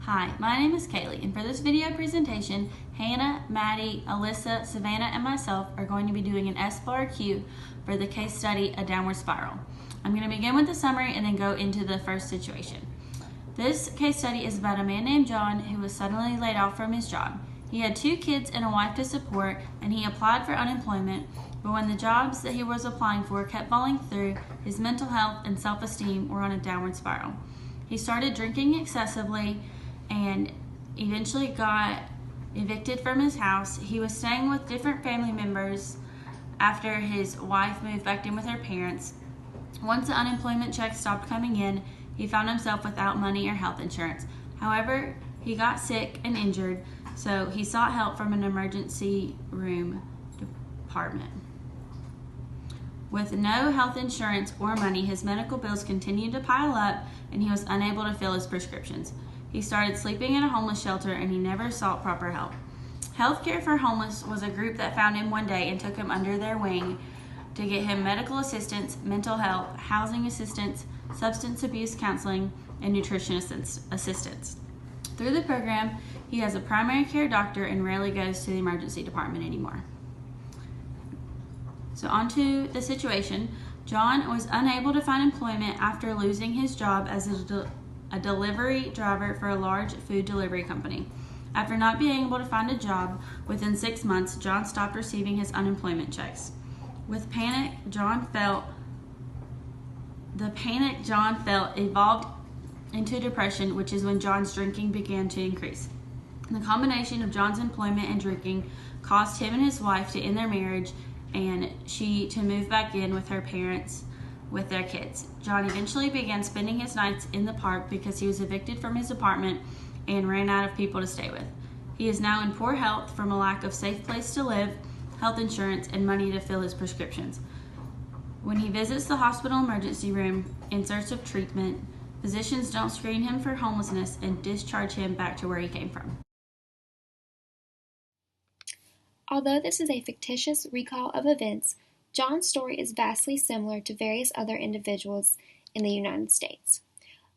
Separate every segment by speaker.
Speaker 1: Hi, my name is Kaylee, and for this video presentation, Hannah, Maddie, Alyssa, Savannah, and myself are going to be doing an SBARQ for the case study, A Downward Spiral. I'm going to begin with the summary and then go into the first situation. This case study is about a man named John who was suddenly laid off from his job. He had 2 kids and a wife to support, and he applied for unemployment, but when the jobs that he was applying for kept falling through, his mental health and self-esteem were on a downward spiral. He started drinking excessively and eventually got evicted from his house. He was staying with different family members after his wife moved back in with her parents. Once the unemployment checks stopped coming in, he found himself without money or health insurance. However, he got sick and injured, so he sought help from an emergency room department. With no health insurance or money, his medical bills continued to pile up and he was unable to fill his prescriptions. He started sleeping in a homeless shelter and he never sought proper help. Healthcare for Homeless was a group that found him one day and took him under their wing to get him medical assistance, mental health, housing assistance, substance abuse counseling, and nutrition assistance. Through the program, he has a primary care doctor and rarely goes to the emergency department anymore. So on to the situation. John was unable to find employment after losing his job as a delivery driver for a large food delivery company. After not being able to find a job, within 6 months, John stopped receiving his unemployment checks. With panic, John felt evolved into depression, which is when John's drinking began to increase. The combination of John's employment and drinking caused him and his wife to end their marriage and she to move back in with her parents with their kids. John eventually began spending his nights in the park because he was evicted from his apartment and ran out of people to stay with. He is now in poor health from a lack of safe place to live, health insurance, and money to fill his prescriptions. When he visits the hospital emergency room in search of treatment, physicians don't screen him for homelessness and discharge him back to where he came from.
Speaker 2: Although this is a fictitious recall of events, John's story is vastly similar to various other individuals in the United States.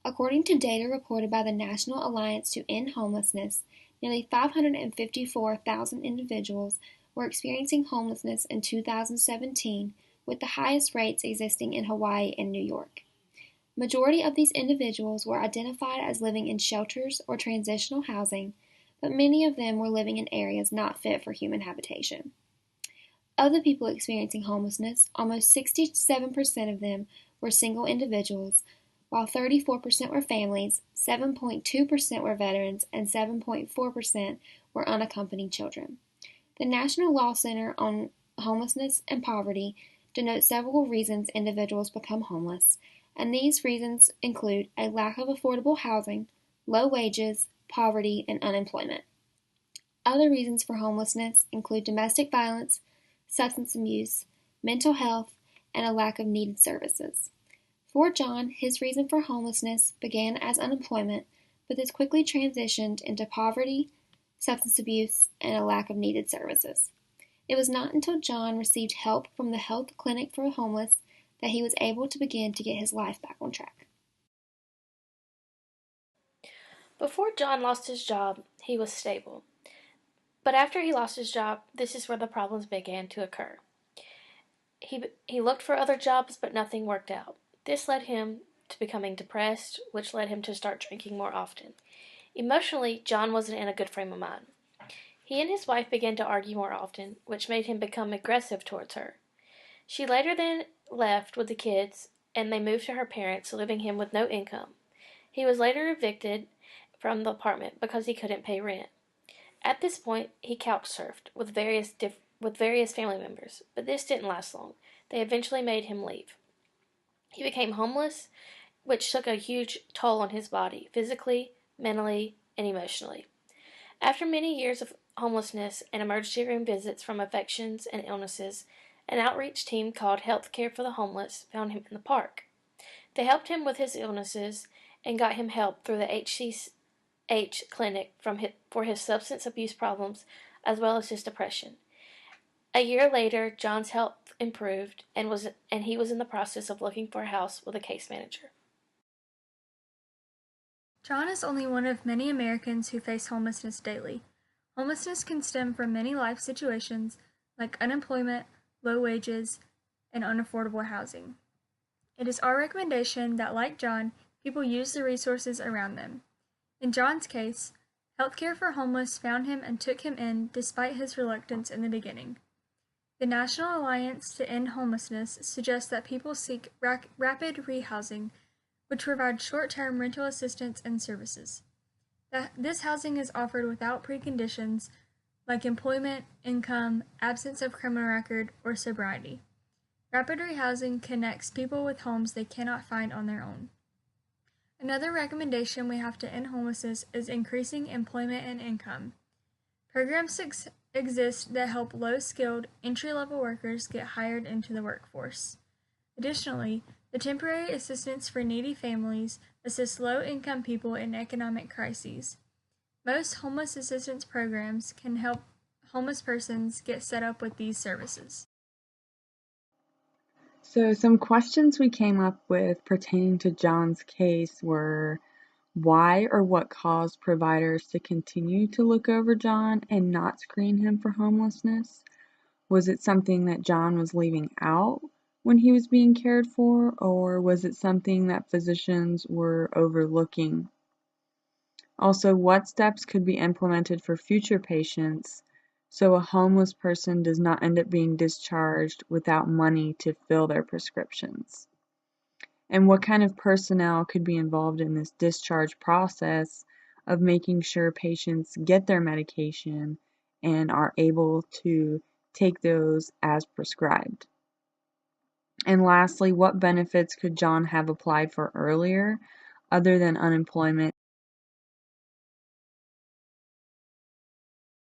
Speaker 2: According to data reported by the National Alliance to End Homelessness, nearly 554,000 individuals were experiencing homelessness in 2017, with the highest rates existing in Hawaii and New York. Majority of these individuals were identified as living in shelters or transitional housing, but many of them were living in areas not fit for human habitation. Of the people experiencing homelessness, almost 67% of them were single individuals, while 34% were families, 7.2% were veterans, and 7.4% were unaccompanied children. The National Law Center on Homelessness and Poverty denotes several reasons individuals become homeless, and these reasons include a lack of affordable housing, low wages, poverty, and unemployment. Other reasons for homelessness include domestic violence, substance abuse, mental health, and a lack of needed services. For John, his reason for homelessness began as unemployment, but this quickly transitioned into poverty, substance abuse, and a lack of needed services. It was not until John received help from the health clinic for the homeless that he was able to begin to get his life back on track.
Speaker 3: Before John lost his job, he was stable. But after he lost his job, this is where the problems began to occur. He looked for other jobs, but nothing worked out. This led him to becoming depressed, which led him to start drinking more often. Emotionally, John wasn't in a good frame of mind. He and his wife began to argue more often, which made him become aggressive towards her. She later then left with the kids, and they moved to her parents, leaving him with no income. He was later evicted from the apartment because he couldn't pay rent. At this point, he couch surfed with various family members, but this didn't last long. They eventually made him leave. He became homeless, which took a huge toll on his body, physically, mentally, and emotionally. After many years of homelessness and emergency room visits from affections and illnesses, an outreach team called Healthcare for the Homeless found him in the park. They helped him with his illnesses and got him help through the HCH clinic for his substance abuse problems as well as his depression. A year later, John's health improved and he was in the process of looking for a house with a case manager.
Speaker 4: John is only one of many Americans who face homelessness daily. Homelessness can stem from many life situations like unemployment, low wages, and unaffordable housing. It is our recommendation that, like John, people use the resources around them. In John's case, Healthcare for Homeless found him and took him in despite his reluctance in the beginning. The National Alliance to End Homelessness suggests that people seek rapid rehousing, which provides short-term rental assistance and services. This housing is offered without preconditions like employment, income, absence of criminal record, or sobriety. Rapid rehousing connects people with homes they cannot find on their own. Another recommendation we have to end homelessness is increasing employment and income. Programs exist that help low-skilled, entry-level workers get hired into the workforce. Additionally, the Temporary Assistance for Needy Families assists low-income people in economic crises. Most homeless assistance programs can help homeless persons get set up with these services.
Speaker 5: So some questions we came up with pertaining to John's case were, why or what caused providers to continue to look over John and not screen him for homelessness? Was it something that John was leaving out when he was being cared for, or was it something that physicians were overlooking? Also, what steps could be implemented for future patients so a homeless person does not end up being discharged without money to fill their prescriptions? And what kind of personnel could be involved in this discharge process of making sure patients get their medication and are able to take those as prescribed? And lastly, what benefits could John have applied for earlier other than unemployment